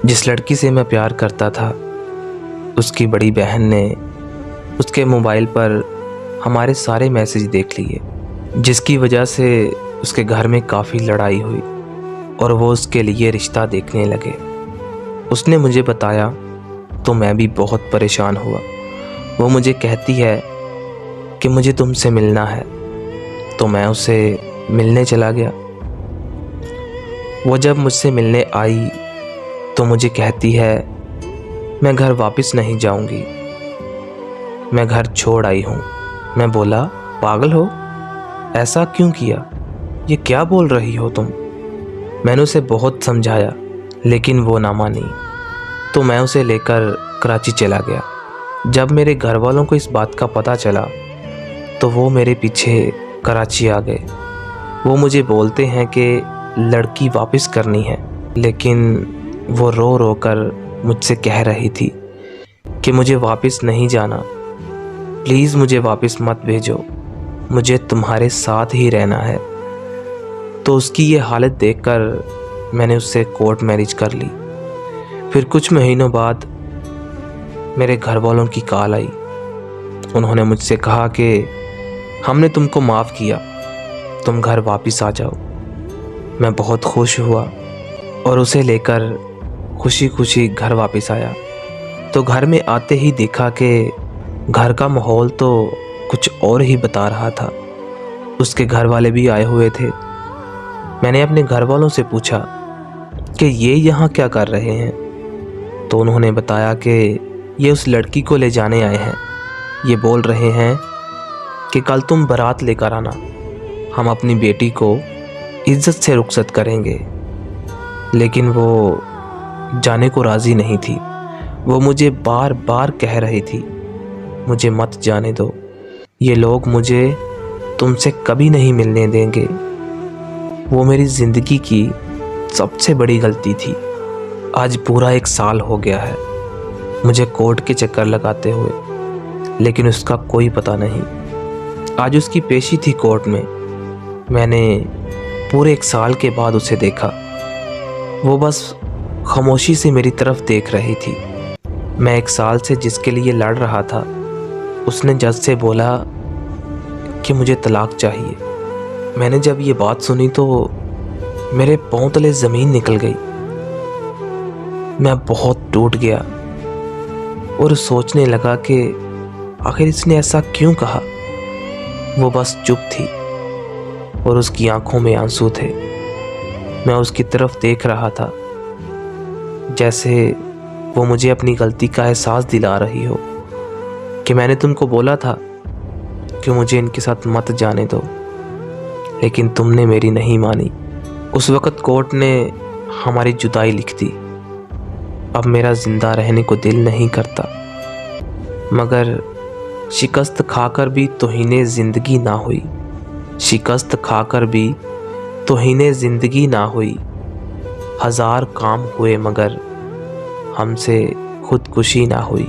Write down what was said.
जिस लड़की से मैं प्यार करता था, उसकी बड़ी बहन ने उसके मोबाइल पर हमारे सारे मैसेज देख लिए, जिसकी वजह से उसके घर में काफ़ी लड़ाई हुई और वो उसके लिए रिश्ता देखने लगे। उसने मुझे बताया तो मैं भी बहुत परेशान हुआ। वो मुझे कहती है कि मुझे तुमसे मिलना है, तो मैं उसे मिलने चला गया। वो जब मुझसे मिलने आई तो मुझे कहती है मैं घर वापस नहीं जाऊंगी, मैं घर छोड़ आई हूँ। मैं बोला पागल हो, ऐसा क्यों किया, ये क्या बोल रही हो तुम। मैंने उसे बहुत समझाया लेकिन वो ना मानी, तो मैं उसे लेकर कराची चला गया। जब मेरे घर वालों को इस बात का पता चला तो वो मेरे पीछे कराची आ गए। वो मुझे बोलते हैं कि लड़की वापस करनी है, लेकिन वो रो रो कर मुझसे कह रही थी कि मुझे वापस नहीं जाना, प्लीज़ मुझे वापस मत भेजो, मुझे तुम्हारे साथ ही रहना है। तो उसकी ये हालत देखकर मैंने उससे कोर्ट मैरिज कर ली। फिर कुछ महीनों बाद मेरे घर वालों की कॉल आई। उन्होंने मुझसे कहा कि हमने तुमको माफ़ किया, तुम घर वापस आ जाओ। मैं बहुत खुश हुआ और उसे लेकर खुशी खुशी घर वापस आया। तो घर में आते ही देखा कि घर का माहौल तो कुछ और ही बता रहा था। उसके घर वाले भी आए हुए थे। मैंने अपने घर वालों से पूछा कि ये यहाँ क्या कर रहे हैं, तो उन्होंने बताया कि ये उस लड़की को ले जाने आए हैं। ये बोल रहे हैं कि कल तुम बारात लेकर आना, हम अपनी बेटी को इज्जत से रुखसत करेंगे। लेकिन वो जाने को राज़ी नहीं थी। वो मुझे बार बार कह रही थी मुझे मत जाने दो, ये लोग मुझे तुमसे कभी नहीं मिलने देंगे। वो मेरी ज़िंदगी की सबसे बड़ी गलती थी। आज पूरा 1 साल हो गया है मुझे कोर्ट के चक्कर लगाते हुए, लेकिन उसका कोई पता नहीं। आज उसकी पेशी थी कोर्ट में। मैंने पूरे 1 साल के बाद उसे देखा। वो बस खामोशी से मेरी तरफ देख रही थी। मैं 1 साल से जिसके लिए लड़ रहा था, उसने जज से बोला कि मुझे तलाक चाहिए। मैंने जब ये बात सुनी तो मेरे पांव तले ज़मीन निकल गई। मैं बहुत टूट गया और सोचने लगा कि आखिर इसने ऐसा क्यों कहा। वो बस चुप थी और उसकी आंखों में आंसू थे। मैं उसकी तरफ देख रहा था जैसे वो मुझे अपनी गलती का एहसास दिला रही हो कि मैंने तुमको बोला था कि मुझे इनके साथ मत जाने दो, लेकिन तुमने मेरी नहीं मानी। उस वक़्त कोर्ट ने हमारी जुदाई लिख दी। अब मेरा ज़िंदा रहने को दिल नहीं करता, मगर शिकस्त खाकर भी तौहीने ज़िंदगी ना हुई। शिकस्त खाकर भी तौहीने ज़िंदगी ना हुई। 1000 काम हुए मगर हमसे खुदकुशी ना हुई।